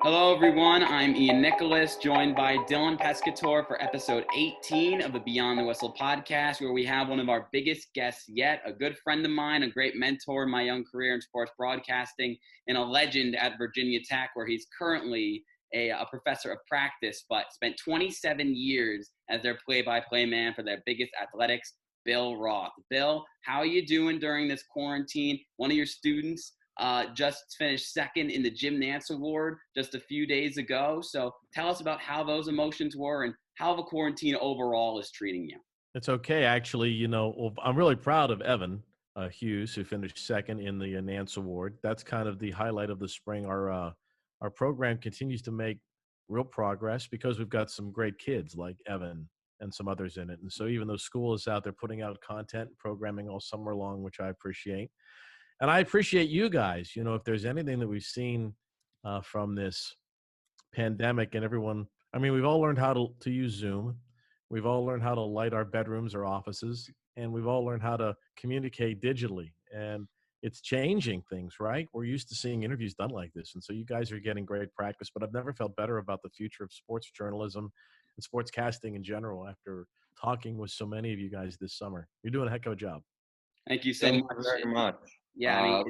Hello, everyone. I'm Ian Nicholas, joined by Dylan Pescatore for episode 18 of the Beyond the Whistle podcast, where we have one of our biggest guests yet, a good friend of mine, a great mentor in my young career in sports broadcasting, and a legend at Virginia Tech, where he's currently a professor of practice, but spent 27 years as their play-by-play man for their biggest athletics, Bill Roth. Bill, how are you doing during this quarantine? One of your students just finished second in the Jim Nance Award just a few days ago. So tell us about how those emotions were and how the quarantine overall is treating you. It's okay, actually. I'm really proud of Evan Hughes, who finished second in the Nance Award. That's kind of the highlight of the spring. Our program continues to make real progress because we've got some great kids like Evan and some others in it. And so even though school is out there putting out content and programming all summer long, which I appreciate. And I appreciate you guys. If there's anything that we've seen from this pandemic and everyone, we've all learned how to use Zoom. We've all learned how to light our bedrooms or offices, and we've all learned how to communicate digitally. And it's changing things, right? We're used to seeing interviews done like this. And so you guys are getting great practice, but I've never felt better about the future of sports journalism and sportscasting in general after talking with so many of you guys this summer. You're doing a heck of a job. Thank you so Thank much. you very much. Yeah,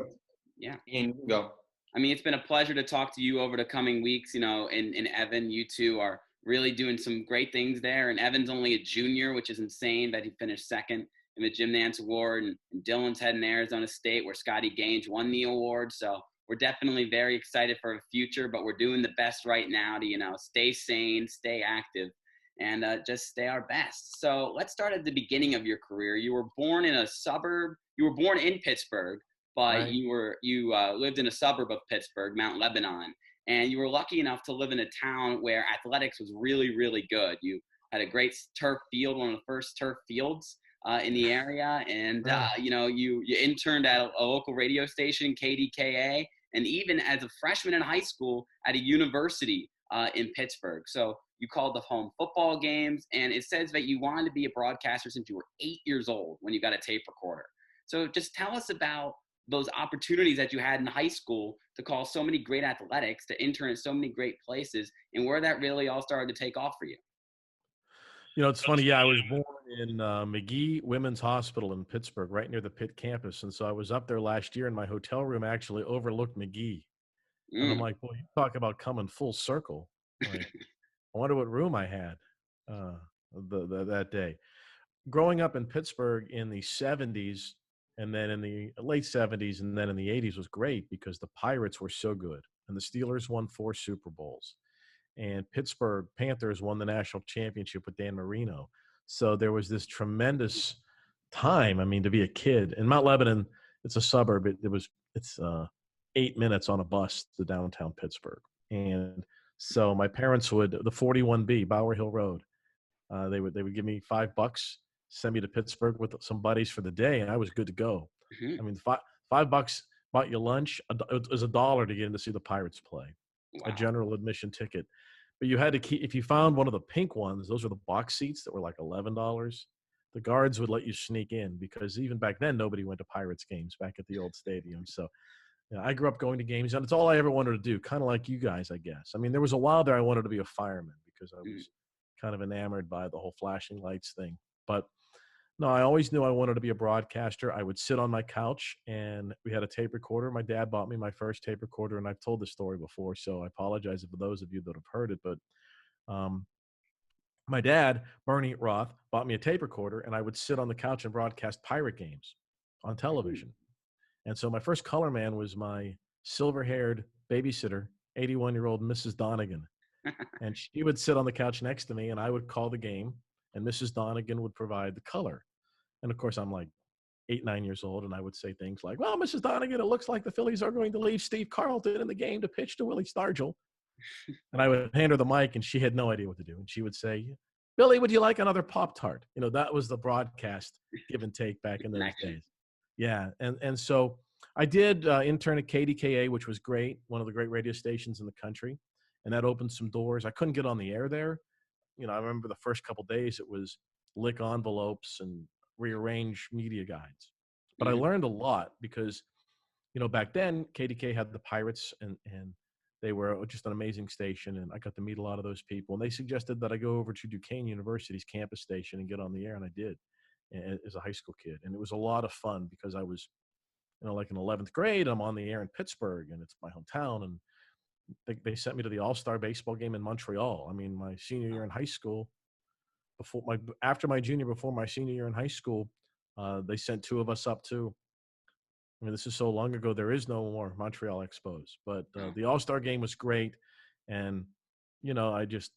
yeah. Ian, you go. It's been a pleasure to talk to you over the coming weeks, and Evan, you two are really doing some great things there. And Evan's only a junior, which is insane that he finished second in the Jim Nance Award. And Dylan's heading to Arizona State, where Scotty Gaines won the award. So we're definitely very excited for the future, but we're doing the best right now to, stay sane, stay active, and just stay our best. So let's start at the beginning of your career. You were born in a suburb. You were born in Pittsburgh, but Right. you lived in a suburb of Pittsburgh, Mount Lebanon, and you were lucky enough to live in a town where athletics was really, really good. You had a great turf field, one of the first turf fields in the area, and you interned at a local radio station, KDKA, and even as a freshman in high school at a university in Pittsburgh. So you called the home football games, and it says that you wanted to be a broadcaster since you were 8 years old when you got a tape recorder. So just tell us about those opportunities that you had in high school to call so many great athletics, to intern in so many great places, and where that really all started to take off for you. It's funny. Yeah, I was born in McGee Women's Hospital in Pittsburgh, right near the Pitt campus. And so I was up there last year, and my hotel room actually overlooked McGee. And I'm like, well, you talk about coming full circle. Like, I wonder what room I had that day. Growing up in Pittsburgh in the 70s, and then in the late 70s, and then in the 80s was great because the Pirates were so good. And the Steelers won 4 Super Bowls. And Pittsburgh Panthers won the national championship with Dan Marino. So there was this tremendous time, to be a kid. In Mount Lebanon, it's a suburb. It's 8 minutes on a bus to downtown Pittsburgh. And so my parents would, the 41B, Bower Hill Road, they would give me $5, send me to Pittsburgh with some buddies for the day, and I was good to go. Mm-hmm. $5 bought you lunch. It was $1 to get in to see the Pirates play. Wow. A general admission ticket. But you had to keep, if you found one of the pink ones, those were the box seats that were like $11. The guards would let you sneak in because even back then, nobody went to Pirates games back at the old stadium. So I grew up going to games, and it's all I ever wanted to do, kind of like you guys, I guess. There was a while there I wanted to be a fireman because I was kind of enamored by the whole flashing lights thing. But no, I always knew I wanted to be a broadcaster. I would sit on my couch, and we had a tape recorder. My dad bought me my first tape recorder, and I've told this story before, so I apologize for those of you that have heard it. But my dad, Bernie Roth, bought me a tape recorder, and I would sit on the couch and broadcast Pirate games on television. And so my first color man was my silver-haired babysitter, 81-year-old Mrs. Donegan. And she would sit on the couch next to me, and I would call the game, and Mrs. Donegan would provide the color. And of course, I'm like 8, 9 years old, and I would say things like, well, Mrs. Donegan, it looks like the Phillies are going to leave Steve Carlton in the game to pitch to Willie Stargell. And I would hand her the mic, and she had no idea what to do. And she would say, Billy, would you like another Pop-Tart? That was the broadcast give and take back in those days. Yeah. And so I did intern at KDKA, which was great, one of the great radio stations in the country. And that opened some doors. I couldn't get on the air there. I remember the first couple of days it was lick envelopes and rearrange media guides. But I learned a lot because, back then KDK had the Pirates and They were just an amazing station, and I got to meet a lot of those people. And they suggested that I go over to Duquesne University's campus station and get on the air, and I did as a high school kid. And it was a lot of fun because I was, like in 11th grade, I'm on the air in Pittsburgh, and it's my hometown. And they sent me to the All-Star baseball game in Montreal. I mean, my senior year in high school, after my junior, before my senior year in high school, they sent two of us up too. I mean, this is so long ago. There is no more Montreal Expos, but the All-Star game was great, and I just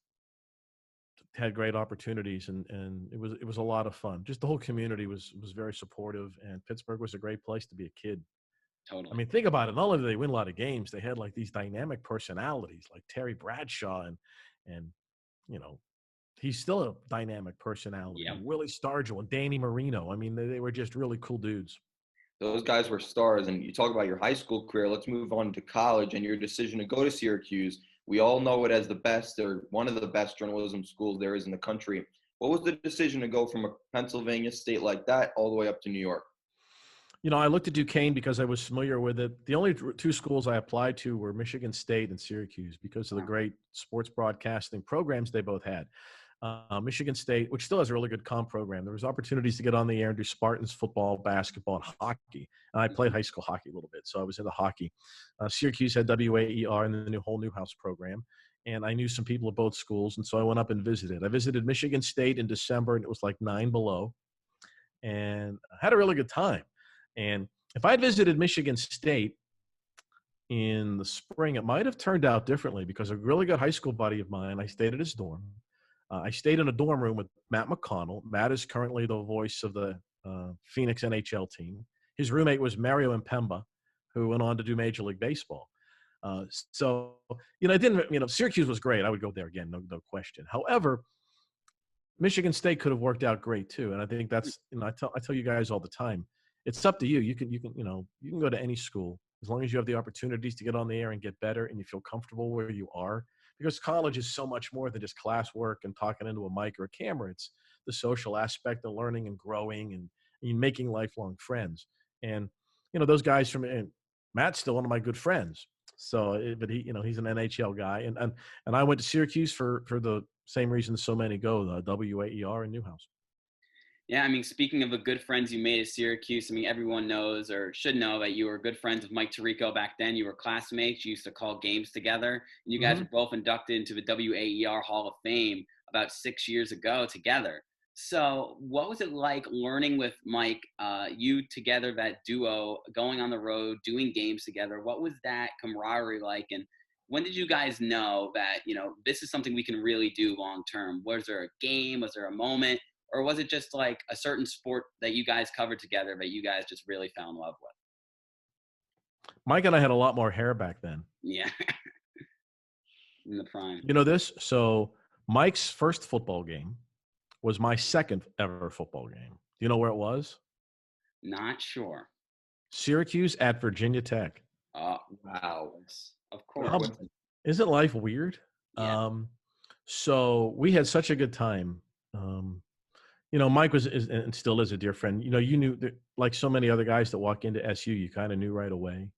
had great opportunities, and it was a lot of fun. Just the whole community was very supportive, and Pittsburgh was a great place to be a kid. Totally. I mean, think about it. Not only did they win a lot of games, they had like these dynamic personalities, like Terry Bradshaw, and he's still a dynamic personality. Yeah. Willie Stargell and Danny Marino. I mean, they were just really cool dudes. Those guys were stars. And you talk about your high school career. Let's move on to college and your decision to go to Syracuse. We all know it as the best, or one of the best journalism schools there is in the country. What was the decision to go from a Pennsylvania state like that all the way up to New York? I looked at Duquesne because I was familiar with it. The only two schools I applied to were Michigan State and Syracuse because of the great sports broadcasting programs they both had. Michigan State, which still has a really good comm program, there was opportunities to get on the air and do Spartans football, basketball, and hockey. And I played high school hockey a little bit, so I was into hockey. Syracuse had WAER and the new whole Newhouse program. And I knew some people at both schools, and so I went up and visited. I visited Michigan State in December, and it was like 9 below. And I had a really good time. And if I'd visited Michigan State in the spring, it might have turned out differently because a really good high school buddy of mine, I stayed at his dorm. I stayed in a dorm room with Matt McConnell. Matt is currently the voice of the Phoenix NHL team. His roommate was Mario Impemba, who went on to do Major League Baseball. Syracuse was great. I would go there again, no question. However, Michigan State could have worked out great too. And I think that's, I tell you guys all the time, it's up to you. You can go to any school as long as you have the opportunities to get on the air and get better and you feel comfortable where you are. Because college is so much more than just classwork and talking into a mic or a camera. It's the social aspect of learning and growing and making lifelong friends. And, those guys and Matt's still one of my good friends. So, but he's an NHL guy. And I went to Syracuse for the same reason so many go, the WAER and Newhouse. Yeah, I mean, speaking of the good friends you made at Syracuse, I mean, everyone knows or should know that you were good friends with Mike Tirico back then. You were classmates. You used to call games together. And you guys were both inducted into the WAER Hall of Fame about 6 years ago together. So what was it like learning with Mike, you together, that duo, going on the road, doing games together? What was that camaraderie like? And when did you guys know that, this is something we can really do long term? Was there a game? Was there a moment? Or was it just like a certain sport that you guys covered together that you guys just really fell in love with? Mike and I had a lot more hair back then. Yeah. In the prime. You know this? So Mike's first football game was my second ever football game. Do you know where it was? Not sure. Syracuse at Virginia Tech. Oh, wow. Of course. Isn't life weird? Yeah. So we had such a good time. Mike is and still is a dear friend. You knew that, like so many other guys that walk into SU, you kind of knew right away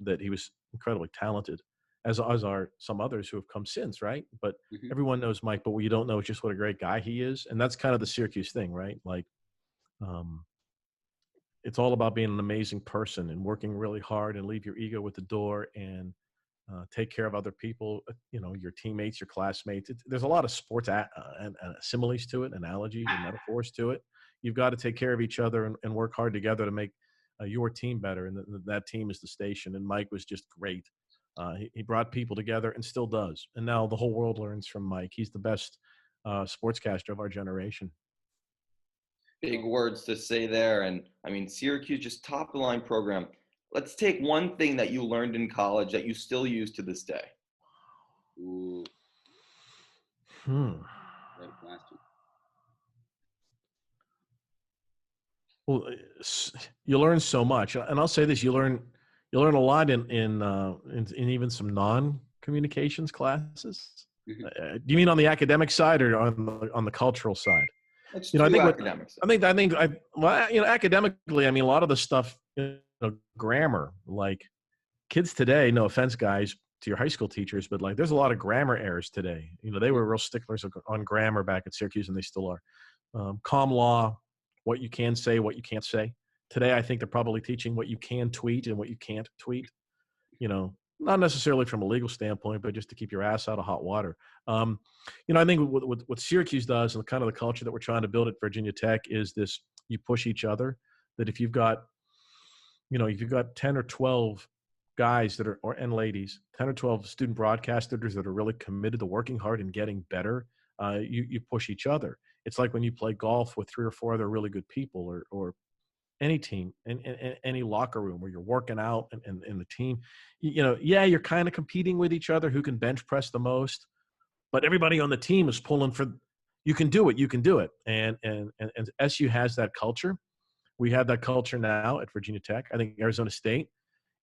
that he was incredibly talented, as are some others who have come since, right? But everyone knows Mike, but what you don't know is just what a great guy he is. And that's kind of the Syracuse thing, right? Like, it's all about being an amazing person and working really hard and leave your ego at the door and take care of other people, your teammates, your classmates. There's a lot of sports and similes to it, analogies and metaphors to it. You've got to take care of each other and work hard together to make your team better. And that team is the station. And Mike was just great. He brought people together and still does. And now the whole world learns from Mike. He's the best sportscaster of our generation. Big words to say there. And I mean, Syracuse, just top of the line program. Let's take one thing that you learned in college that you still use to this day. Ooh. Great question. Well, you learn so much, and I'll say this: you learn a lot in even some non-communications classes. Do you mean on the academic side or on the cultural side? Let's do academics. Academically, I mean, a lot of the stuff. Grammar, like kids today, no offense guys, to your high school teachers, but like there's a lot of grammar errors today. You know, they were real sticklers on grammar back at Syracuse, and they still are. Comm law, what you can say, what you can't say. Today, I think they're probably teaching what you can tweet and what you can't tweet. You know, not necessarily from a legal standpoint, but just to keep your ass out of hot water. You know, I think what Syracuse does and kind of the culture that we're trying to build at Virginia Tech is this: you push each other. That if you've got 10 or 12 guys that are, and ladies, 10 or 12 student broadcasters that are really committed to working hard and getting better, you push each other. It's like when you play golf with 3 or 4 other really good people, or any team, in any locker room where you're working out and the team, yeah, you're kind of competing with each other who can bench press the most, but everybody on the team is pulling for, you can do it. And SU has that culture. We have that culture now at Virginia Tech. I think Arizona State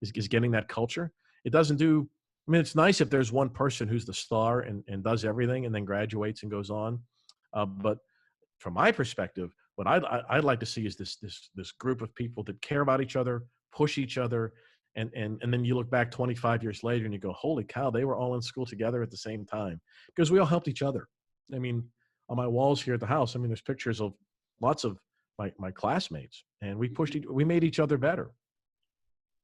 is getting that culture. It doesn't do, I mean, it's nice if there's one person who's the star and does everything and then graduates and goes on. But from my perspective, what I'd like to see is this group of people that care about each other, push each other, and then you look back 25 years later and you go, holy cow, they were all in school together at the same time, because we all helped each other. I mean, on my walls here at the house, I mean, there's pictures of lots of my classmates, and we made each other better.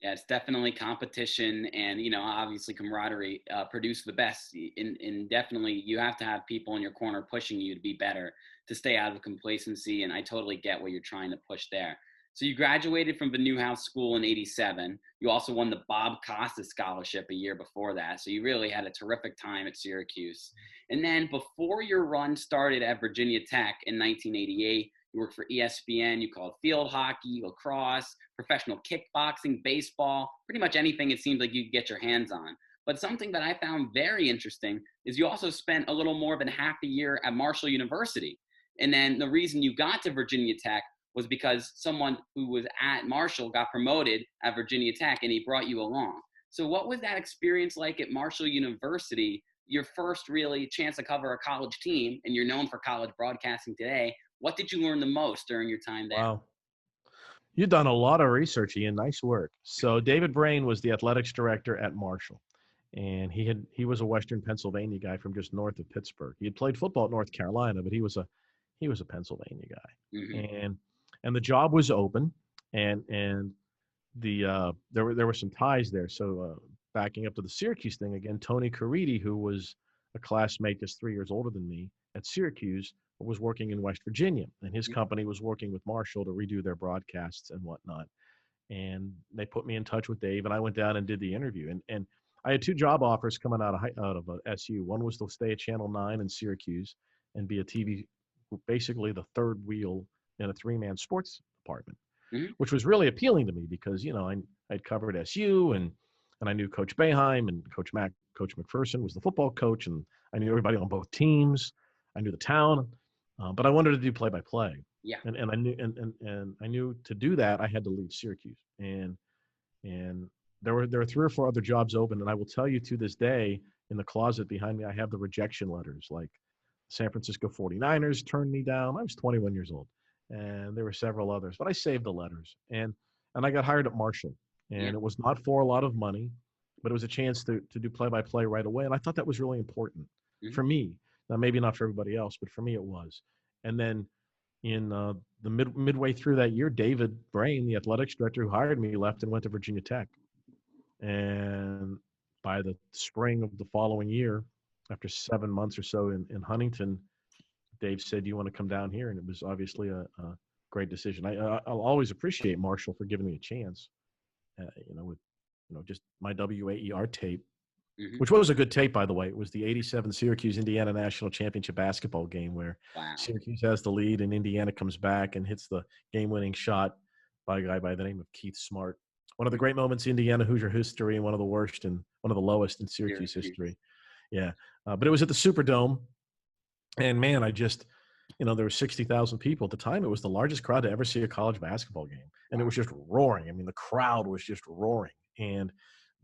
Yeah, it's definitely competition and, obviously camaraderie produce the best. And definitely you have to have people in your corner pushing you to be better, to stay out of complacency. And I totally get what you're trying to push there. So you graduated from the Newhouse School in '87. You also won the Bob Costa Scholarship a year before that. So you really had a terrific time at Syracuse. And then before your run started at Virginia Tech in 1988, you worked for ESPN. You called field hockey, lacrosse, professional kickboxing, baseball, pretty much anything it seemed like you could get your hands on. But something that I found very interesting is you also spent a little more than half a year at Marshall University. And then the reason you got to Virginia Tech was because someone who was at Marshall got promoted at Virginia Tech and he brought you along. So what was that experience like at Marshall University? Your first really chance to cover a college team, and you're known for college broadcasting today. What did you learn the most during your time there? Wow. You've done a lot of research, Ian. Nice work. So David Brain was the athletics director at Marshall, and he was a Western Pennsylvania guy from just north of Pittsburgh. He had played football at North Carolina, but he was a Pennsylvania guy. Mm-hmm. And the job was open, and there were some ties there. So backing up to the Syracuse thing again, Tony Caridi, who was a classmate just 3 years older than me at Syracuse, was working in West Virginia, and his company was working with Marshall to redo their broadcasts and whatnot. And they put me in touch with Dave, and I went down and did the interview. And I had 2 job offers coming out of SU. One was to stay at Channel 9 in Syracuse and be a TV, basically the third wheel in a 3-man sports department, which was really appealing to me because, I'd covered SU and I knew Coach Boeheim and Coach McPherson was the football coach, and I knew everybody on both teams. I knew the town. But I wanted to do play-by-play. Yeah. And I knew to do that I had to leave Syracuse. And there were 3 or 4 other jobs open, and I will tell you to this day, in the closet behind me, I have the rejection letters. Like San Francisco 49ers turned me down. I was 21 years old, and there were several others, but I saved the letters. And I got hired at Marshall, and It was not for a lot of money, but it was a chance to do play-by-play right away. And I thought that was really important for me. Now, maybe not for everybody else, but for me it was. And then in the midway through that year, David Brain, the athletics director who hired me, left and went to Virginia Tech. And by the spring of the following year, after 7 months or so in Huntington, Dave said, "Do you want to come down here?" And it was obviously a great decision. I'll always appreciate Marshall for giving me a chance, with just my WAER tape. Which was a good tape, by the way. It was the '87 Syracuse-Indiana National Championship basketball game where Syracuse has the lead and Indiana comes back and hits the game-winning shot by a guy by the name of Keith Smart. One of the great moments in Indiana Hoosier history and one of the worst and one of the lowest in Syracuse history. Yeah. But it was at the Superdome. And, man, there were 60,000 people. At the time, it was the largest crowd to ever see a college basketball game. And it was just roaring. I mean, the crowd was just roaring. And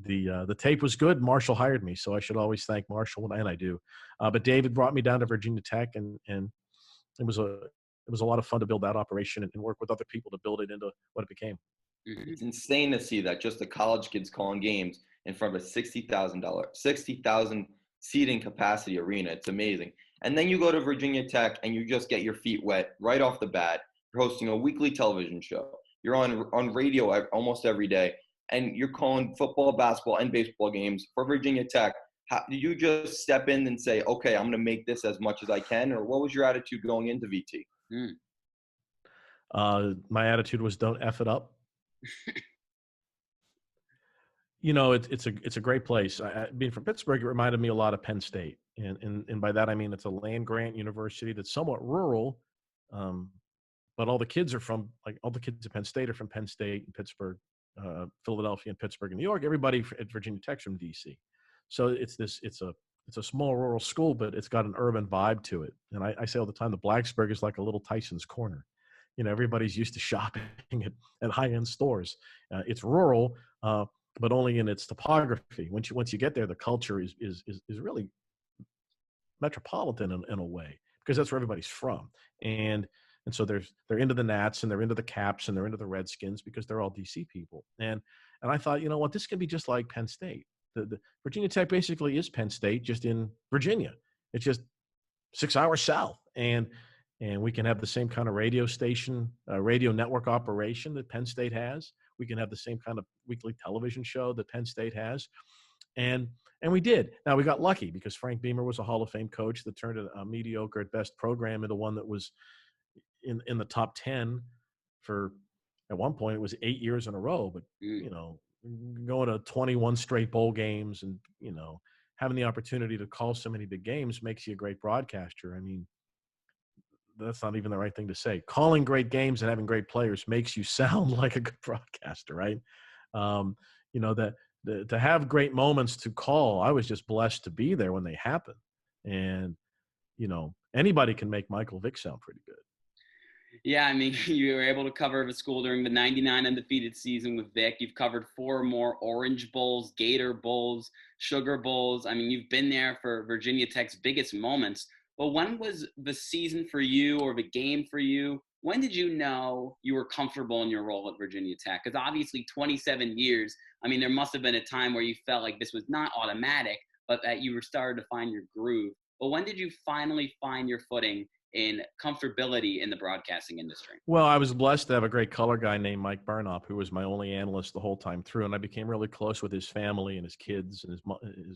the tape was good. Marshall hired me, so I should always thank Marshall, and I do. But David brought me down to Virginia Tech, and it was a lot of fun to build that operation and work with other people to build it into what it became. It's insane to see that, just the college kids calling games. in front of a $60,000 seating capacity arena. It's amazing. And then you go to Virginia Tech and you just get your feet wet right off the bat. You're hosting a weekly television show. You're on radio almost every day, and you're calling football, basketball, and baseball games for Virginia Tech. How, did you just step in and say, okay, I'm going to make this as much as I can? Or what was your attitude going into VT? My attitude was don't F it up. You know, it's a great place. Being from Pittsburgh, it reminded me a lot of Penn State. And by that, I mean, it's a land grant university that's somewhat rural. But all the kids at Penn State are from Penn State and Pittsburgh, Philadelphia and Pittsburgh and New York. Everybody at Virginia Tech's from DC. So it's a small rural school, but it's got an urban vibe to it. And I say all the time, the Blacksburg is like a little Tyson's Corner. You know, everybody's used to shopping at high-end stores. It's rural, but only in its topography. Once you get there, the culture is really metropolitan in a way, because that's where everybody's from. And so they're into the Nats and they're into the Caps and they're into the Redskins because they're all DC people. And I thought, you know what, this can be just like Penn State. The Virginia Tech basically is Penn State, just in Virginia. It's just 6 hours south, and we can have the same kind of radio station, radio network operation that Penn State has. We can have the same kind of weekly television show that Penn State has. And we did. Now, we got lucky because Frank Beamer was a Hall of Fame coach that turned a mediocre at best program into one that was in the top 10 for, at one point, it was 8 years in a row. But, you know, going to 21 straight bowl games and, you know, having the opportunity to call so many big games makes you a great broadcaster. I mean, that's not even the right thing to say. Calling great games and having great players makes you sound like a good broadcaster, right? You know, to have great moments to call, I was just blessed to be there when they happen. And, you know, anybody can make Michael Vick sound pretty good. Yeah, I mean, you were able to cover the school during the 99 undefeated season with Vic. You've covered 4 more Orange Bowls, Gator Bowls, Sugar Bowls. I mean, you've been there for Virginia Tech's biggest moments. But when was the season for you, or the game for you? When did you know you were comfortable in your role at Virginia Tech? Because obviously 27 years, I mean, there must have been a time where you felt like this was not automatic, but that you were starting to find your groove. But when did you finally find your footing in comfortability in the broadcasting industry? Well, I was blessed to have a great color guy named Mike Burnop, who was my only analyst the whole time through. And I became really close with his family and his kids and his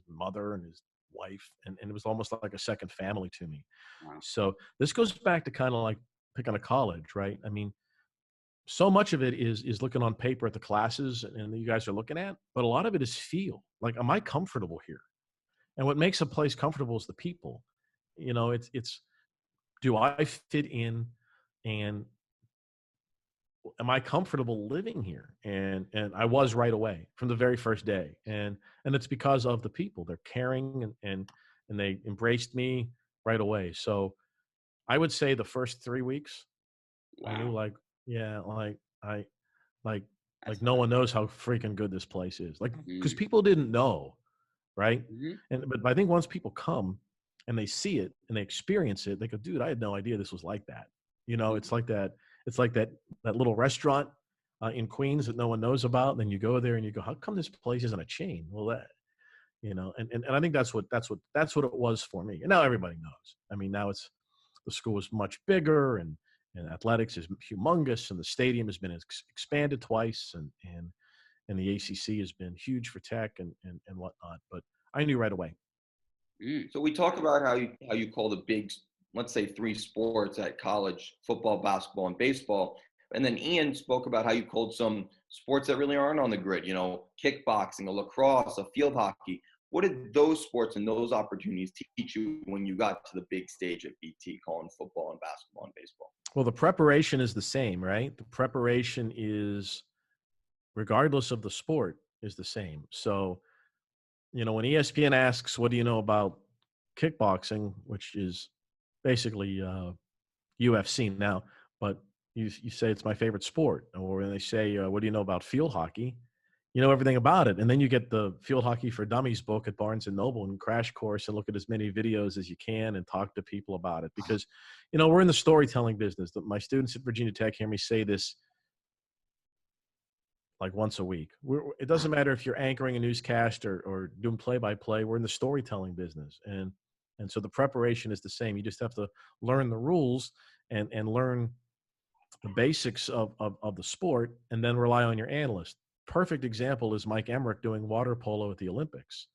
mother and his wife. And it was almost like a second family to me. Wow. So this goes back to kind of like picking a college, right? I mean, so much of it is looking on paper at the classes and you guys are looking at, but a lot of it is feel. Like, am I comfortable here? And what makes a place comfortable is the people. You know, it's do I fit in, and am I comfortable living here? And I was right away from the very first day. And it's because of the people. They're caring and they embraced me right away. So I would say the first 3 weeks, Wow. I knew no one knows how freaking good this place is. Like, because people didn't know, right? But I think once people come and they see it and they experience it, they go, dude, I had no idea this was like that. You know, it's like that little restaurant in Queens that no one knows about. And then you go there and you go, how come this place isn't a chain? Well, that, you know, and I think that's what it was for me. And now everybody knows. I mean, now the school is much bigger and athletics is humongous, and the stadium has been expanded twice, and the ACC has been huge for Tech and whatnot. But I knew right away. So we talk about how you call the big, let's say, 3 sports at college: football, basketball, and baseball. And then Ian spoke about how you called some sports that really aren't on the grid, you know, kickboxing, a lacrosse, a field hockey. What did those sports and those opportunities teach you when you got to the big stage at BT, calling football and basketball and baseball? Well, the preparation is the same, right? The preparation is, regardless of the sport, is the same. So, you know, when ESPN asks, what do you know about kickboxing, which is basically UFC now, but you say it's my favorite sport. Or when they say, what do you know about field hockey? You know everything about it. And then you get the Field Hockey for Dummies book at Barnes & Noble and crash course and look at as many videos as you can and talk to people about it. Because, you know, we're in the storytelling business. My students at Virginia Tech hear me say this like once a week. It doesn't matter if you're anchoring a newscast or doing play-by-play. We're in the storytelling business, and so the preparation is the same. You just have to learn the rules and learn the basics of the sport, and then rely on your analyst. Perfect example is Mike Emmerich doing water polo at the Olympics.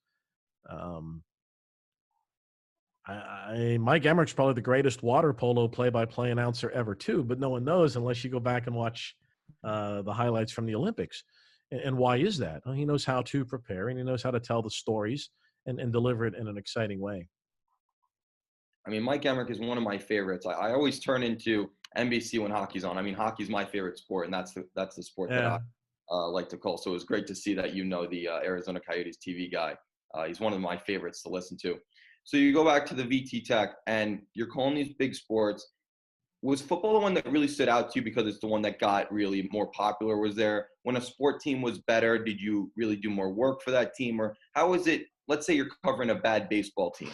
Mike Emmerich's probably the greatest water polo play-by-play announcer ever, too, but no one knows unless you go back and watch the highlights from the Olympics. And why is that? Well, he knows how to prepare, and he knows how to tell the stories and deliver it in an exciting way. I mean, Mike Emmerich is one of my favorites. I always turn into NBC when hockey's on. I mean, hockey's my favorite sport, and that's the sport that I like to call. So it was great to see that the Arizona Coyotes TV guy. He's one of my favorites to listen to. So you go back to the VT Tech, and you're calling these big sports. Was football the one that really stood out to you because it's the one that got really more popular? Was there, when a sport team was better, did you really do more work for that team? Or how is it, let's say you're covering a bad baseball team.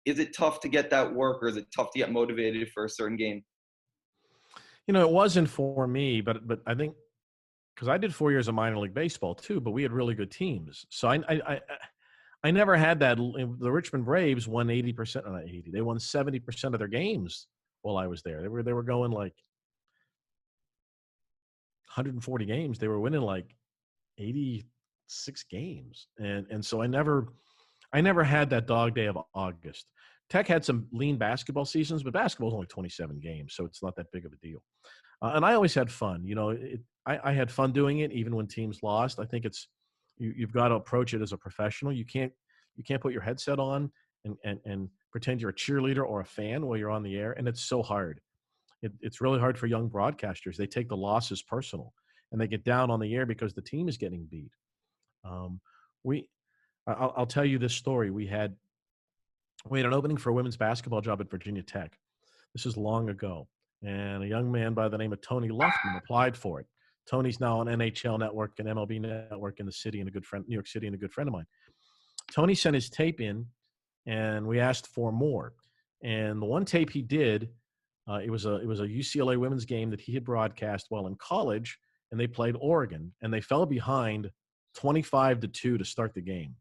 Is it tough to get that work, or is it tough to get motivated for a certain game? It wasn't for me, but I think because I did 4 years of minor league baseball too, but we had really good teams. So I never had that. The Richmond Braves won 80%, not 80. They won 70% of their games while I was there. They were going like 140 games. They were winning like 86 games, and so I never had that dog day of August. Tech had some lean basketball seasons, but basketball is only 27 games, so it's not that big of a deal. And I always had fun. I had fun doing it, even when teams lost. I think it's you've got to approach it as a professional. You can't put your headset on and pretend you're a cheerleader or a fan while you're on the air, and it's so hard. It's really hard for young broadcasters. They take the losses personal, and they get down on the air because the team is getting beat. I'll tell you this story. We had an opening for a women's basketball job at Virginia Tech. This is long ago, and a young man by the name of Tony Luftman applied for it. Tony's now on NHL Network and MLB Network in the city, and New York City, and a good friend of mine. Tony sent his tape in, and we asked for more. And the one tape he did, it was a UCLA women's game that he had broadcast while in college, and they played Oregon, and they fell behind 25-2 to start the game.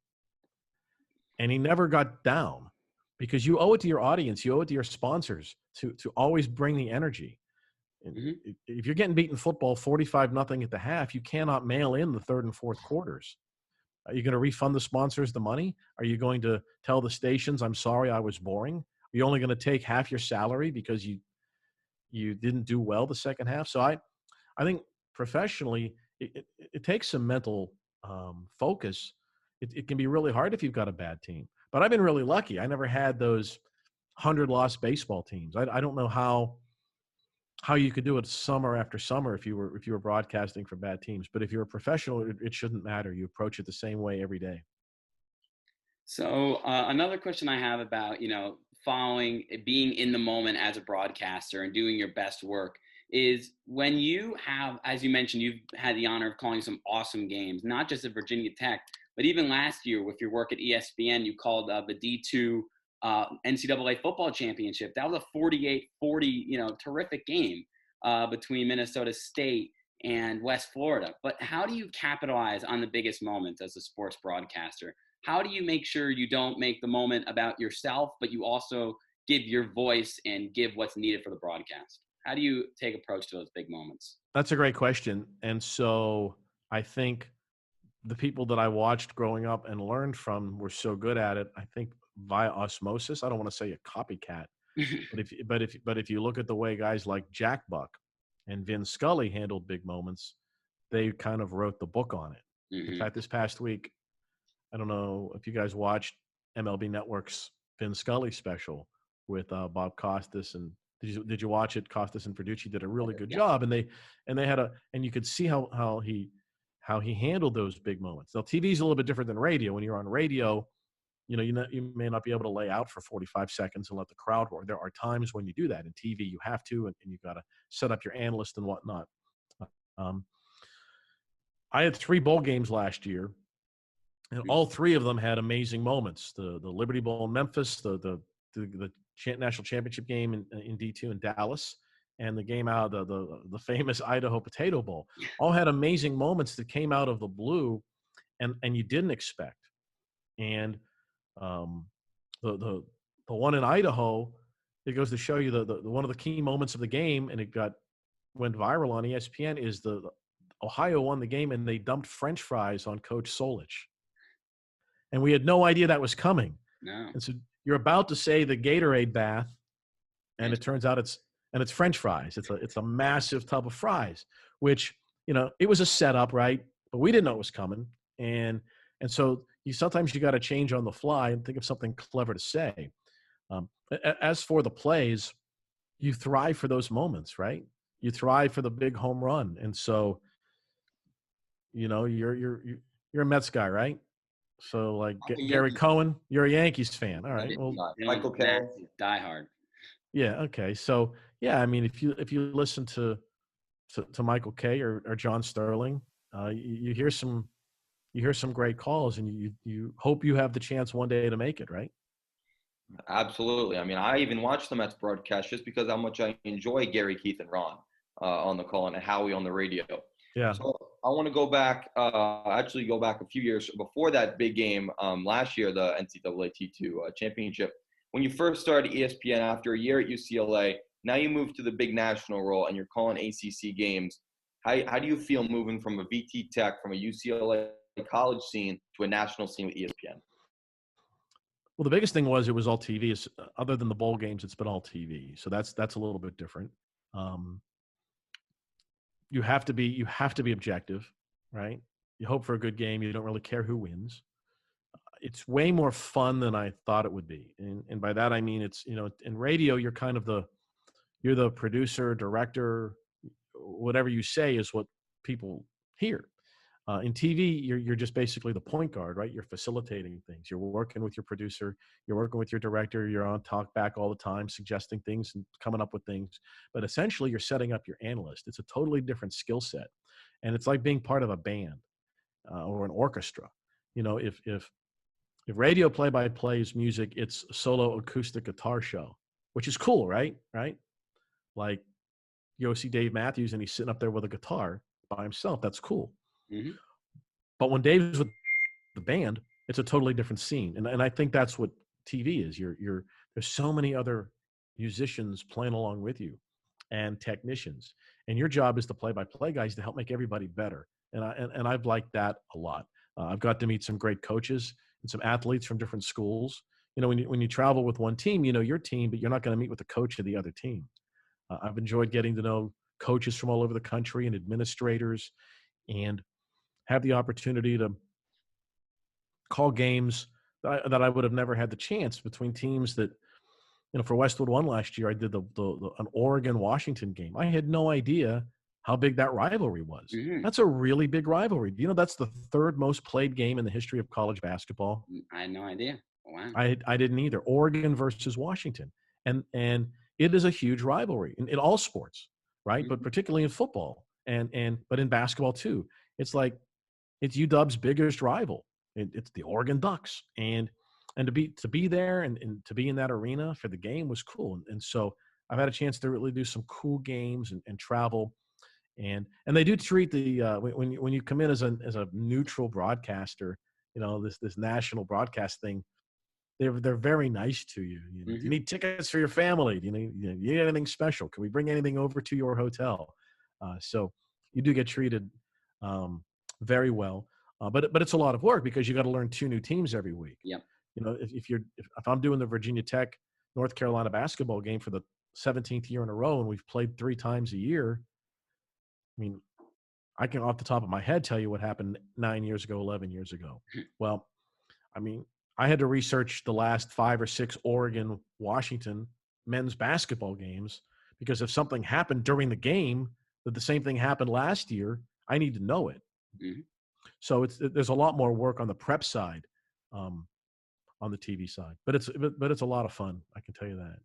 And he never got down, because you owe it to your audience, you owe it to your sponsors to always bring the energy. Mm-hmm. If you're getting beaten football 45-0 at the half, you cannot mail in the third and fourth quarters. Are you going to refund the sponsors the money? Are you going to tell the stations, I'm sorry, I was boring? Are you only going to take half your salary because you didn't do well the second half? So I think professionally, it takes some mental focus. It can be really hard if you've got a bad team. But I've been really lucky. I never had those 100-loss baseball teams. I don't know how you could do it summer after summer if you were broadcasting for bad teams. But if you're a professional, it shouldn't matter. You approach it the same way every day. So another question I have about, being in the moment as a broadcaster and doing your best work is when you have, as you mentioned, you've had the honor of calling some awesome games, not just at Virginia Tech, but even last year with your work at ESPN, you called the D2 NCAA football championship. That was a 48-40, terrific game between Minnesota State and West Florida. But how do you capitalize on the biggest moments as a sports broadcaster? How do you make sure you don't make the moment about yourself, but you also give your voice and give what's needed for the broadcast? How do you take approach to those big moments? That's a great question. And so I think the people that I watched growing up and learned from were so good at it. I think via osmosis. I don't want to say a copycat, but if you look at the way guys like Jack Buck and Vin Scully handled big moments, they kind of wrote the book on it. Mm-hmm. In fact, this past week, I don't know if you guys watched MLB Network's Vin Scully special with Bob Costas, and did you watch it? Costas and Verducci did a really good job, and you could see how he handled those big moments. Now, TV is a little bit different than radio. When you're on radio, you may not be able to lay out for 45 seconds and let the crowd roar. There are times when you do that. In TV, you have to, and you've got to set up your analyst and whatnot. I had 3 bowl games last year, and all 3 of them had amazing moments. The Liberty Bowl in Memphis, the national championship game in D2 in Dallas, and the game out of the famous Idaho Potato Bowl, all had amazing moments that came out of the blue, and you didn't expect. And um, the one in Idaho, it goes to show you the one of the key moments of the game, and went viral on ESPN, is the Ohio won the game and they dumped French fries on Coach Solich, and we had no idea that was coming. No. And so you're about to say the Gatorade bath, and it turns out it's French fries. It's a massive tub of fries, which, it was a setup, right? But we didn't know it was coming, and so sometimes you got to change on the fly and think of something clever to say. As for the plays, you thrive for those moments, right? You thrive for the big home run, and so you're a Mets guy, right? So like Gary Cohen, you're a Yankees fan, all right? Well, Michael Carroll, die hard. Yeah. Okay. So yeah, I mean, if you listen to Michael Kay or John Sterling, you hear some great calls, and you hope you have the chance one day to make it, right? Absolutely. I mean, I even watch the Mets broadcast just because how much I enjoy Gary, Keith, and Ron on the call, and Howie on the radio. Yeah. So I want to go back a few years before that big game last year, the NCAA T2 championship. When you first started ESPN after a year at UCLA, now you move to the big national role and you're calling ACC games. How do you feel moving from a VT Tech, from a UCLA college scene to a national scene with ESPN? Well, the biggest thing was it was all TV. Other than the bowl games, it's been all TV. So that's a little bit different. You have to be objective, right? You hope for a good game. You don't really care who wins. It's way more fun than I thought it would be. And by that, I mean, it's, in radio, you're kind of you're the producer, director, whatever you say is what people hear. In TV, you're just basically the point guard, right? You're facilitating things. You're working with your producer. You're working with your director. You're on talk back all the time, suggesting things and coming up with things. But essentially, you're setting up your analyst. It's a totally different skill set. And it's like being part of a band or an orchestra. If radio play-by-play is music, it's a solo acoustic guitar show, which is cool, right? Right? Like, you go see Dave Matthews and he's sitting up there with a guitar by himself. That's cool. Mm-hmm. But when Dave's with the band, it's a totally different scene. And I think that's what TV is. There's so many other musicians playing along with you and technicians. And your job is the play-by-play guys to help make everybody better. And I've liked that a lot. I've got to meet some great coaches and some athletes from different schools. When you travel with one team, your team, but you're not going to meet with the coach of the other team. I've enjoyed getting to know coaches from all over the country and administrators, and have the opportunity to call games that I would have never had the chance between teams that, for Westwood One last year, I did an Oregon-Washington game. I had no idea how big that rivalry was. Mm-hmm. That's a really big rivalry. That's the third most played game in the history of college basketball. I had no idea. Wow. I didn't either. Oregon versus Washington. And it is a huge rivalry in all sports, right? Mm-hmm. But particularly in football but in basketball too. It's like, it's UW's biggest rival. It's the Oregon Ducks. And to be there and to be in that arena for the game was cool. And so I've had a chance to really do some cool games and travel. And they do treat when you come in as a neutral broadcaster, this national broadcast thing, they're very nice to you. Mm-hmm. You need tickets for your family. You need anything special? Can we bring anything over to your hotel? So you do get treated very well, but it's a lot of work because you got to learn 2 new teams every week. Yeah. If I'm doing the Virginia Tech North Carolina basketball game for the 17th year in a row, and we've played 3 times a year, I mean, I can off the top of my head tell you what happened 9 years ago, 11 years ago. Well, I mean, I had to research the last 5 or 6 Oregon-Washington men's basketball games, because if something happened during the game that the same thing happened last year, I need to know it. Mm-hmm. So there's a lot more work on the prep side, on the TV side, but it's a lot of fun. I can tell you that.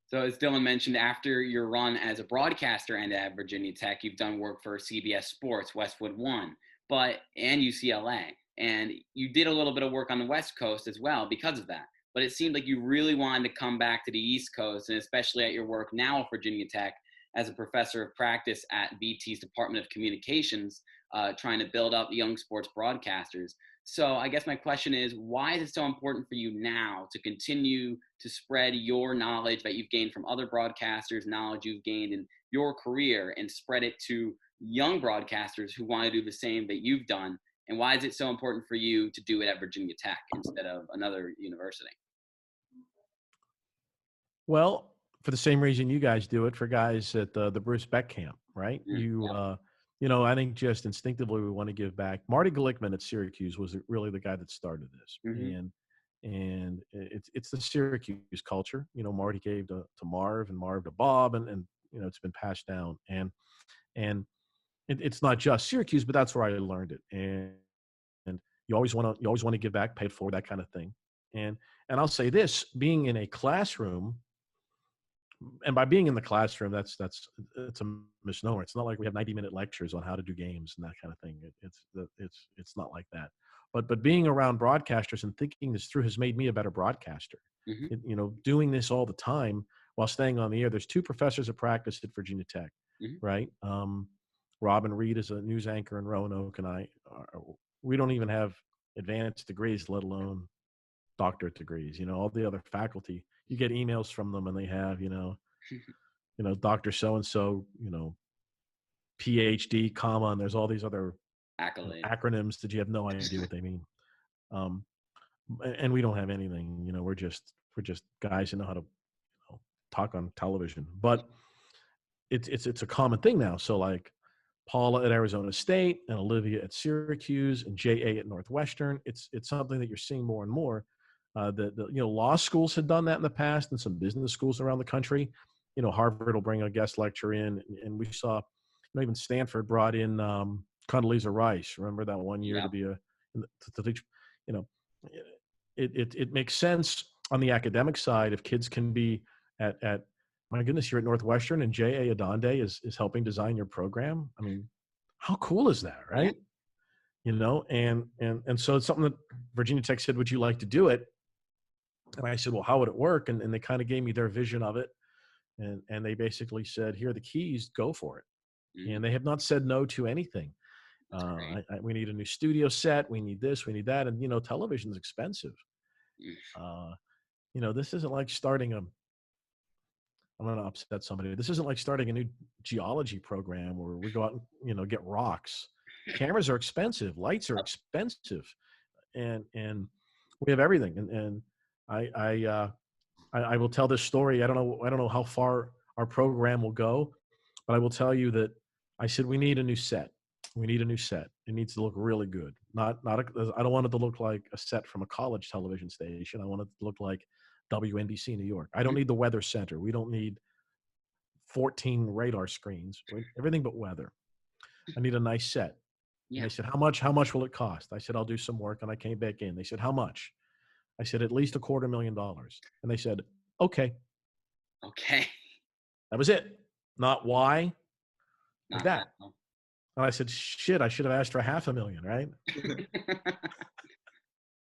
So as Dylan mentioned, after your run as a broadcaster and at Virginia Tech, you've done work for CBS Sports, Westwood One, and UCLA. And you did a little bit of work on the West Coast as well because of that. But it seemed like you really wanted to come back to the East Coast, and especially at your work now at Virginia Tech, as a professor of practice at VT's Department of Communications, trying to build up young sports broadcasters. So I guess my question is, why is it so important for you now to continue to spread your knowledge that you've gained from other broadcasters, knowledge you've gained in your career, and spread it to young broadcasters who want to do the same that you've done? And why is it so important for you to do it at Virginia Tech instead of another university? Well, for the same reason you guys do it for guys at the Bruce Beck camp, right? Yeah. I think just instinctively we want to give back. Marty Glickman at Syracuse was really the guy that started this, and it's the Syracuse culture. Marty gave to Marv, and Marv to Bob, and it's been passed down, and it's not just Syracuse, but that's where I learned it, and you always want to give back, pay it forward, that kind of thing, and I'll say this: being in a classroom. And by being in the classroom, it's a misnomer. It's not like we have 90-minute lectures on how to do games and that kind of thing. It's not like that. But being around broadcasters and thinking this through has made me a better broadcaster. Doing this all the time while staying on the air. There's 2 professors of practice at Virginia Tech, right? Robin Reed is a news anchor in Roanoke, and we don't even have advanced degrees, let alone doctorate degrees. All the other faculty, you get emails from them and they have, Dr. So-and-so, PhD, comma, and there's all these other acronyms that you have no idea what they mean. And we don't have anything, we're just guys who know how to talk on television, but it's a common thing now. So like Paula at Arizona State and Olivia at Syracuse and J.A. at Northwestern, it's something that you're seeing more and more. Law schools had done that in the past, and some business schools around the country. Harvard will bring a guest lecturer in, and we saw, even Stanford brought in Condoleezza Rice. Remember that one year to be to teach. It makes sense on the academic side if kids can be at my goodness, you're at Northwestern and J.A. Adonde is helping design your program. I mean, how cool is that, right? Yeah. And so it's something that Virginia Tech said, would you like to do it? And I said, well, how would it work? And they kind of gave me their vision of it. And they basically said, here are the keys, go for it. And they have not said no to anything. We need a new studio set. We need this, we need that. And, television is expensive. This isn't like starting I'm going to upset somebody. This isn't like starting a new geology program where we go out and, get rocks. Cameras are expensive. Lights are expensive. And we have everything. And I will tell this story. I don't know how far our program will go, but I will tell you that I said, we need a new set. We need a new set. It needs to look really good. I don't want it to look like a set from a college television station. I want it to look like WNBC New York. I don't need the weather center. We don't need 14 radar screens. Everything but weather. I need a nice set. Yeah. And they said, how much will it cost? I said, I'll do some work. And I came back in. They said, how much? I said, at least $250,000. And they said, okay. That was it. Not why. Like that. And I said, shit, I should have asked for $500,000, right?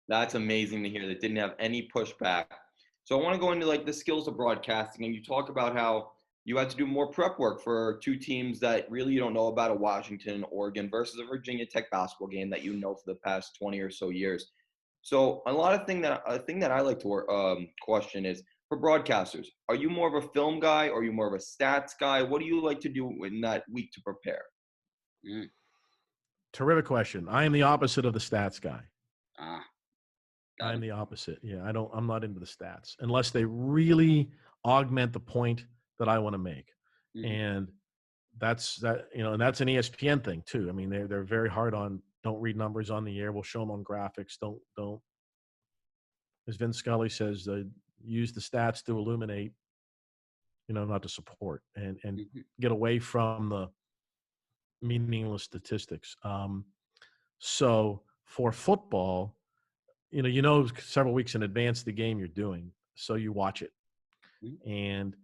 That's amazing to hear. That didn't have any pushback. So I want to go into like the skills of broadcasting, and you talk about how you had to do more prep work for 2 teams that really you don't know about, a Washington and Oregon versus a Virginia Tech basketball game that for the past 20 or so years. So a thing that I like to question is, for broadcasters, are you more of a film guy or are you more of a stats guy? What do you like to do in that week to prepare? Terrific question. I am the opposite of the stats guy. I'm the opposite. Yeah, I'm not into the stats unless they really augment the point that I want to make. And that's an ESPN thing too. I mean, they're very hard on, don't read numbers on the air. We'll show them on graphics. Don't, as Vince Scully says, use the stats to illuminate, not to support, and get away from the meaningless statistics. So for football, several weeks in advance the game you're doing, so you watch it. And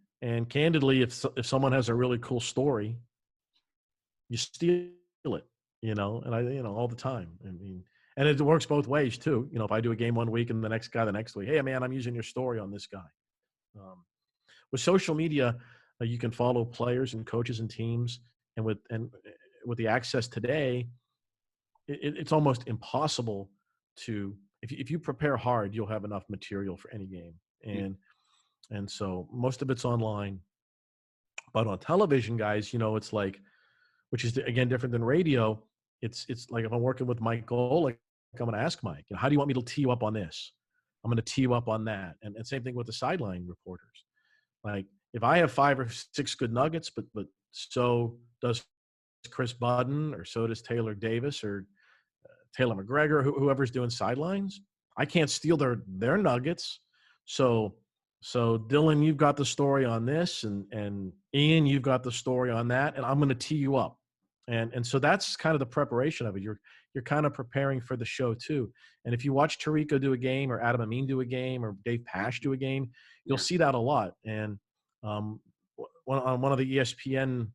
candidly, if someone has a really cool story, you steal it, and all the time. I mean, and it works both ways too. If I do a game one week and the next guy the next week, hey man, I'm using your story on this guy. With social media, You can follow players and coaches and teams, and with the access today, it's almost impossible to, if you prepare hard, you'll have enough material for any game. And so most of it's online. But on television, guys, it's like, which is again different than radio. It's like if I'm working with Mike Golick, I'm going to ask Mike, how do you want me to tee you up on this? I'm going to tee you up on that. And same thing with the sideline reporters. Like if I have 5 or 6 good nuggets, but so does Chris Budden, or so does Taylor Davis, or Taylor McGregor, whoever's doing sidelines, I can't steal their nuggets. So Dylan, you've got the story on this, and Ian, you've got the story on that, and I'm going to tee you up. And so that's kind of the preparation of it. You're kind of preparing for the show too. And if you watch Tarico do a game, or Adam Amin do a game, or Dave Pash do a game, you'll see that a lot. And on one of the ESPN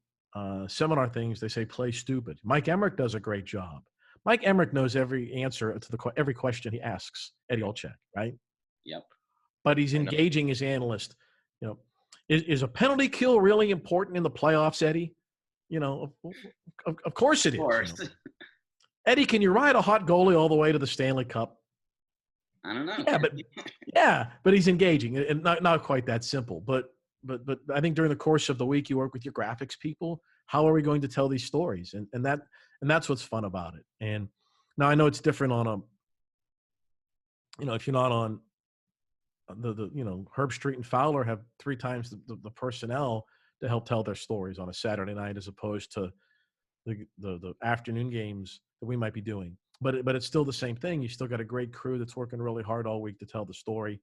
seminar things, they say play stupid. Mike Emmerich does a great job. Mike Emmerich knows every answer to every question he asks Eddie Olczyk, right? Yep. But he's engaging his analyst. Is a penalty kill really important in the playoffs, Eddie? Of course it is. Of course. Eddie, can you ride a hot goalie all the way to the Stanley Cup? I don't know. But he's engaging, and not quite that simple. But I think during the course of the week, you work with your graphics people. How are we going to tell these stories? And that's what's fun about it. And now I know it's different on if you're not on the Herb Street and Fowler have 3 times the personnel to help tell their stories on a Saturday night, as opposed to the afternoon games that we might be doing. But it's still the same thing. You still got a great crew that's working really hard all week to tell the story.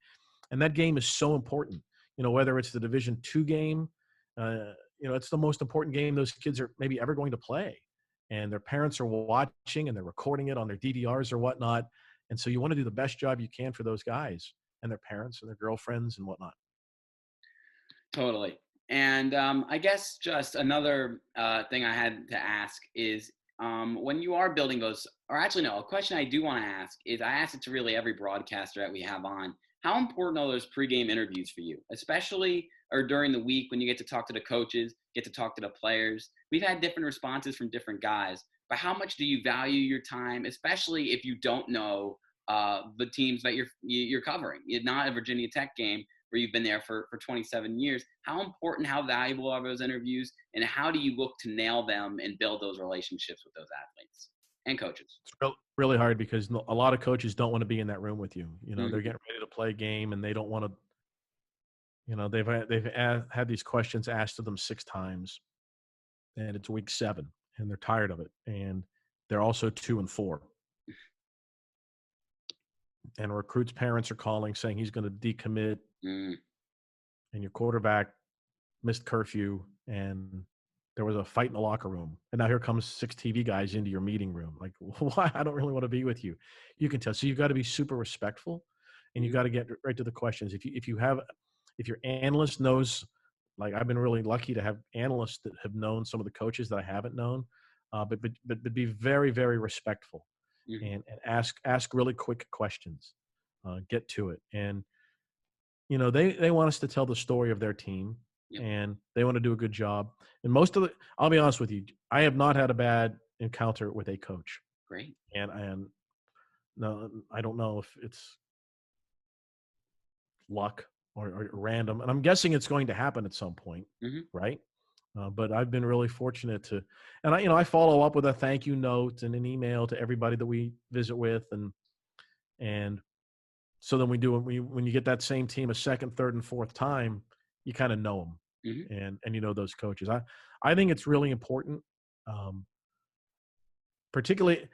And that game is so important. Whether it's the Division II game, it's the most important game those kids are maybe ever going to play. And their parents are watching, and they're recording it on their DVRs or whatnot. And so you want to do the best job you can for those guys and their parents and their girlfriends and whatnot. Totally. And I guess just another thing I had to ask is when you are building those, or actually no, a question I do want to ask is, I asked it to really every broadcaster that we have on, how important are those pregame interviews for you, especially or during the week when you get to talk to the coaches, get to talk to the players? We've had different responses from different guys, but how much do you value your time, especially if you don't know the teams that you're covering? It's not a Virginia Tech game where you've been there for 27 years. How important, how valuable are those interviews, and how do you look to nail them and build those relationships with those athletes and coaches? It's really hard, because a lot of coaches don't want to be in that room with you. Mm-hmm. They're getting ready to play a game, and they don't want to, they've had these questions asked to them 6 times, and it's week 7, and they're tired of it. And they're also 2-4. And a recruit's parents are calling saying he's going to decommit, and your quarterback missed curfew, and there was a fight in the locker room. And now here comes 6 TV guys into your meeting room. Like, why? I don't really want to be with you. You can tell. So you've got to be super respectful, and you've got to get right to the questions. If your analyst knows, like I've been really lucky to have analysts that have known some of the coaches that I haven't known, but be very, very respectful. And ask really quick questions, get to it. And, they want us to tell the story of their team, and they want to do a good job. And I'll be honest with you, I have not had a bad encounter with a coach. Great. And no, I don't know if it's luck or random. And I'm guessing it's going to happen at some point, right? But I've been really fortunate to, and I follow up with a thank you note and an email to everybody that we visit with, and so then when you get that same team a second, third, and fourth time, you kind of know them, and you know those coaches. I think it's really important, particularly.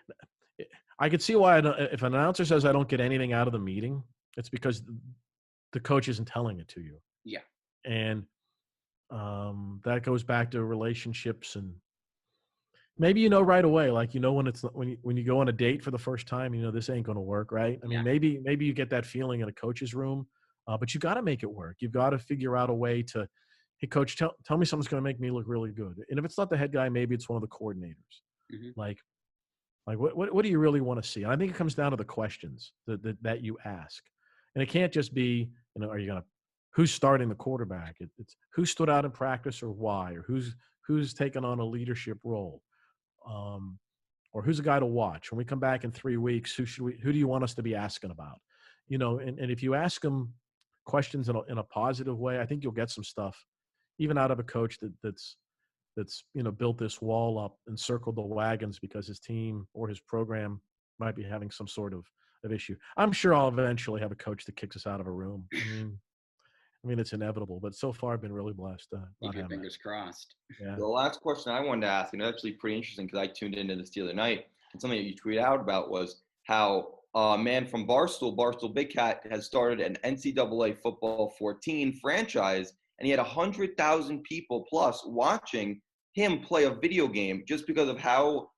I could see why if an announcer says I don't get anything out of the meeting, it's because the coach isn't telling it to you. Yeah, and. That goes back to relationships, and maybe right away, like when you go on a date for the first time, this ain't going to work, right? I mean, maybe you get that feeling in a coach's room, but you got to make it work. You've got to figure out a way to, hey, coach, tell me something's going to make me look really good. And if it's not the head guy, maybe it's one of the coordinators. Like what do you really want to see? And I think it comes down to the questions that you ask, and it can't just be, are you going to who's starting the quarterback. It's who stood out in practice or why, or who's taken on a leadership role, or who's a guy to watch. When we come back in 3 weeks, who do you want us to be asking about? And if you ask them questions in a positive way, I think you'll get some stuff, even out of a coach that's built this wall up and circled the wagons because his team or his program might be having some sort of issue. I'm sure I'll eventually have a coach that kicks us out of a room. I mean, it's inevitable, but so far I've been really blessed. Keep your fingers crossed. Yeah. The last question I wanted to ask, and it's actually pretty interesting because I tuned into this the other night, and something that you tweeted out about was how a man from Barstool Big Cat, has started an NCAA Football 14 franchise, and he had 100,000 people plus watching him play a video game just because of how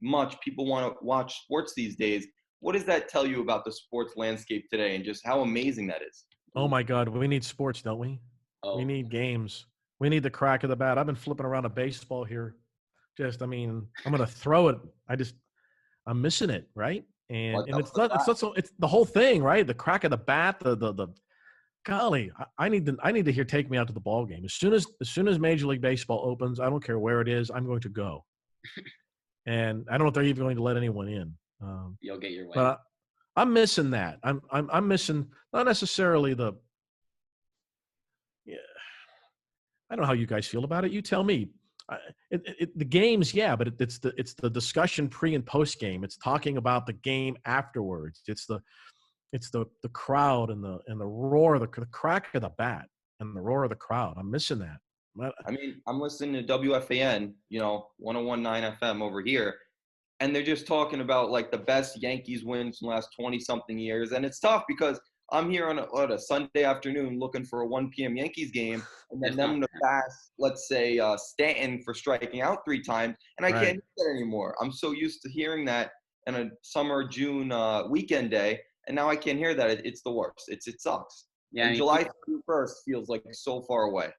much people want to watch sports these days. What does that tell you about the sports landscape today and just how amazing that is? Oh my God, we need sports, don't we? Oh. We need games. We need the crack of the bat. I've been flipping around a baseball here. I'm going to throw it. I'm missing it, right? And it's the whole thing, right? The crack of the bat, the golly, I need to hear "Take Me Out to the Ball Game." As soon as Major League Baseball opens, I don't care where it is, I'm going to go. And I don't know if they're even going to let anyone in. You'll get your way. But I'm missing that. I'm missing not necessarily the. Yeah, I don't know how you guys feel about it. You tell me. The games, yeah, but it's the discussion pre and post game. It's talking about the game afterwards. It's the crowd and the roar, the crack of the bat and the roar of the crowd. I'm missing that. I mean, I'm listening to WFAN, 101.9 FM over here, and they're just talking about like the best Yankees wins in the last 20-something years. And it's tough because I'm here on a Sunday afternoon looking for a 1 p.m. Yankees game, and then them to pass, let's say, Stanton for striking out 3 times, and I can't hear that anymore. I'm so used to hearing that on a summer, June weekend day, and now I can't hear that. It's the worst. It sucks. Yeah, and July 31st feels like so far away.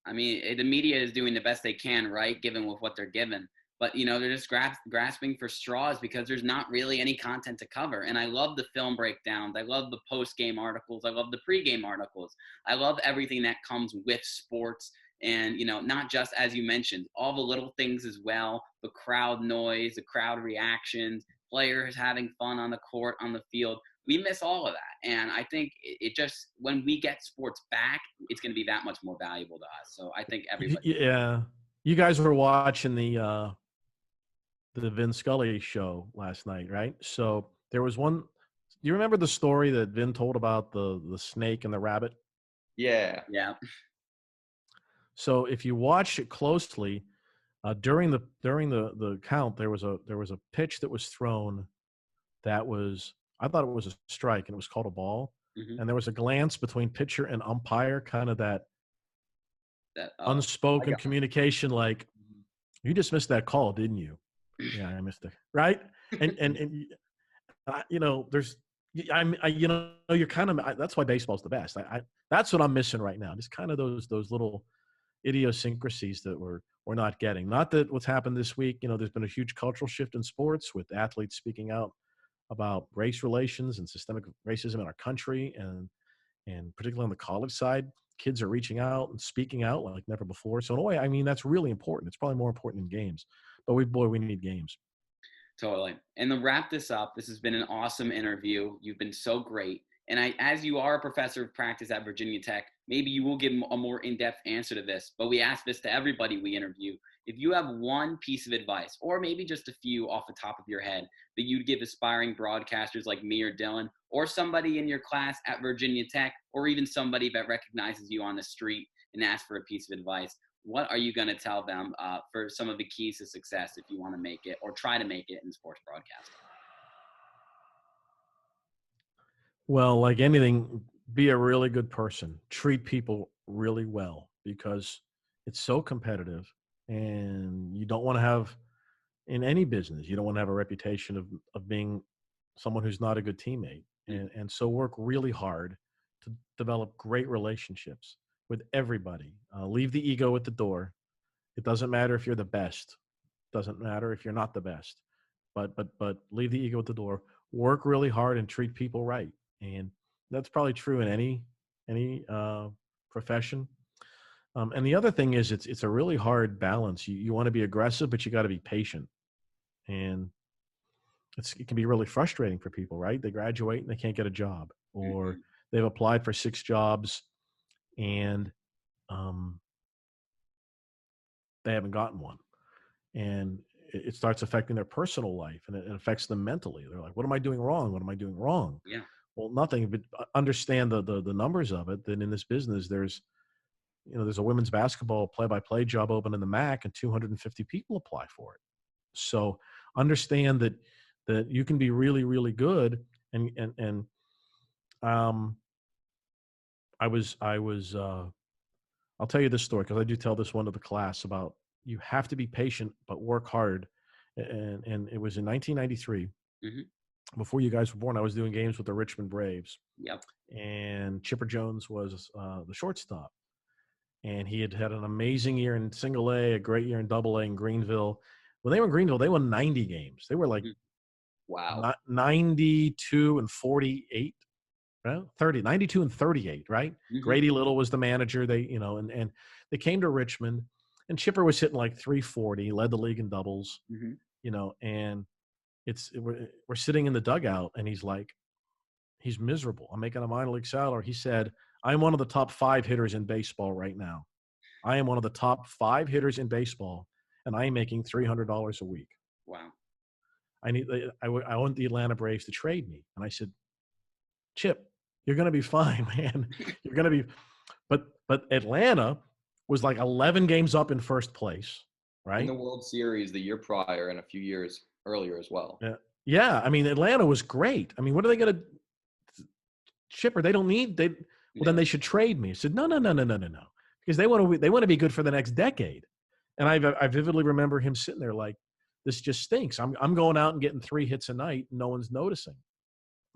I mean, the media is doing the best they can, right, given with what they're given. But, they're just grasping for straws because there's not really any content to cover. And I love the film breakdowns. I love the post-game articles. I love the pre-game articles. I love everything that comes with sports. And, not just, as you mentioned, all the little things as well, the crowd noise, the crowd reactions, players having fun on the court, on the field. We miss all of that. And I think it just, when we get sports back, it's going to be that much more valuable to us. So I think everybody. Yeah. You guys were watching the Vin Scully show last night, right? So there was one. Do you remember the story that Vin told about the snake and the rabbit? Yeah. Yeah. So if you watch it closely, during the count, there was a pitch that was thrown that was, I thought it was a strike, and it was called a ball. Mm-hmm. And there was a glance between pitcher and umpire, kind of that unspoken communication, like, you just missed that call, didn't you? Yeah, I missed it. Right. And there's, you're kind of, that's why baseball's the best. That's what I'm missing right now. Just kind of those little idiosyncrasies that we're not getting. Not that what's happened this week, there's been a huge cultural shift in sports with athletes speaking out about race relations and systemic racism in our country. And particularly on the college side, kids are reaching out and speaking out like never before. So in a way, I mean, that's really important. It's probably more important than games. But we need games. Totally. And to wrap this up, this has been an awesome interview. You've been so great. And as you are a professor of practice at Virginia Tech, maybe you will give a more in-depth answer to this. But we ask this to everybody we interview. If you have one piece of advice, or maybe just a few off the top of your head, that you'd give aspiring broadcasters like me or Dylan, or somebody in your class at Virginia Tech, or even somebody that recognizes you on the street and asks for a piece of advice, what are you going to tell them for some of the keys to success if you want to make it or try to make it in sports broadcasting? Well, like anything, be a really good person. Treat people really well because it's so competitive, and you don't want to have, in any business, you don't want to have a reputation of being someone who's not a good teammate. And so work really hard to develop great relationships with everybody. Leave the ego at the door. It doesn't matter if you're the best. It doesn't matter if you're not the best. But leave the ego at the door. Work really hard and treat people right. And that's probably true in any any profession. And the other thing is, it's a really hard balance. You want to be aggressive, but you got to be patient. And it can be really frustrating for people, right? They graduate and they can't get a job, or Mhm. they've applied for 6 jobs and um, they haven't gotten one. And it starts affecting their personal life, and it affects them mentally. They're like, what am I doing wrong? What am I doing wrong? Yeah. Well, nothing, but understand the numbers of it. That in this business, there's a women's basketball play-by-play job open in the MAC, and 250 people apply for it. So understand that you can be really, really good. And um, I was I'll tell you this story because I do tell this one to the class about you have to be patient but work hard. And it was in 1993, Hmm. before you guys were born. I was doing games with the Richmond Braves, Yep. and Chipper Jones was the shortstop. And he had had an amazing year in single A, a great year in double A in Greenville. When they were in Greenville, they won 90 games. They were like Mhm. Wow. 92 and 48, right? 92 and 38, right? Hmm. Grady Little was the manager. And they came to Richmond, and Chipper was hitting like 340, led the league in doubles, Hmm. and we're sitting in the dugout, and he's miserable. I'm making a minor league salary. He said, I'm one of the top 5 hitters in baseball right now. I am one of the top 5 hitters in baseball, and I am making $300 a week. Wow. I want the Atlanta Braves to trade me. And I said, Chip, you're going to be fine, man. You're going to be, but Atlanta was like 11 games up in first place, In right? the World Series the year prior and a few years earlier as well. Yeah. Yeah. I mean, Atlanta was great. I mean, what are they going to, Chipper? They don't need, well, Yeah. then they should trade me. I said, no. Because they want to be good for the next decade. And I vividly remember him sitting there like, this just stinks. I'm going out and getting 3 hits a night. And no one's noticing.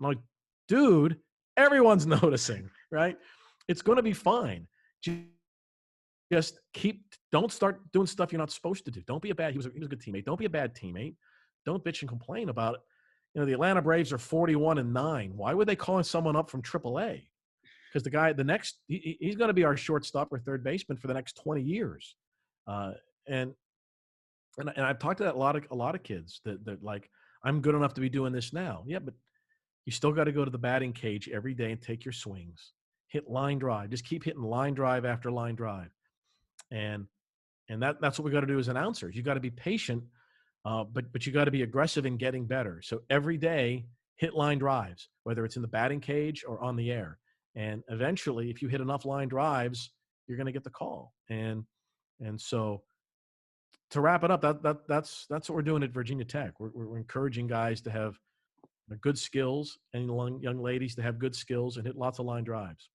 I'm like, dude, everyone's noticing, right? It's going to be fine. Just don't start doing stuff you're not supposed to do. Don't be he was a good teammate. Don't be a bad teammate. Don't bitch and complain about it. The Atlanta Braves are 41-9. Why would they call someone up from AAA? Because he's going to be our shortstop or third baseman for the next 20 years. Uh, and I've talked to a lot of kids that like, I'm good enough to be doing this now. Yeah, but you still got to go to the batting cage every day and take your swings. Hit line drive. Just keep hitting line drive after line drive. And that's what we got to do as announcers. You got to be patient, but you got to be aggressive in getting better. So every day, hit line drives, whether it's in the batting cage or on the air. And eventually, if you hit enough line drives, you're going to get the call. And so to wrap it up, that's what we're doing at Virginia Tech. We're encouraging guys to have good skills, and young ladies to have good skills and hit lots of line drives.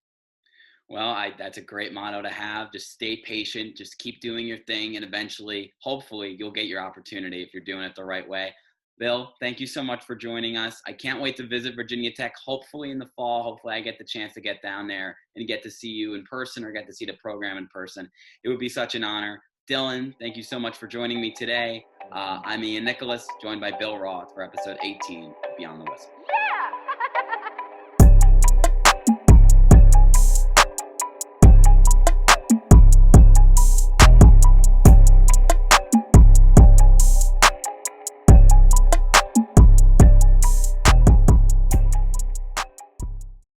Well, that's a great motto to have. Just stay patient. Just keep doing your thing. And eventually, hopefully, you'll get your opportunity if you're doing it the right way. Bill, thank you so much for joining us. I can't wait to visit Virginia Tech, hopefully in the fall. Hopefully I get the chance to get down there and get to see you in person or get to see the program in person. It would be such an honor. Dylan, thank you so much for joining me today. I'm Ian Nicholas, joined by Bill Roth for episode 18 of Beyond the Whistle.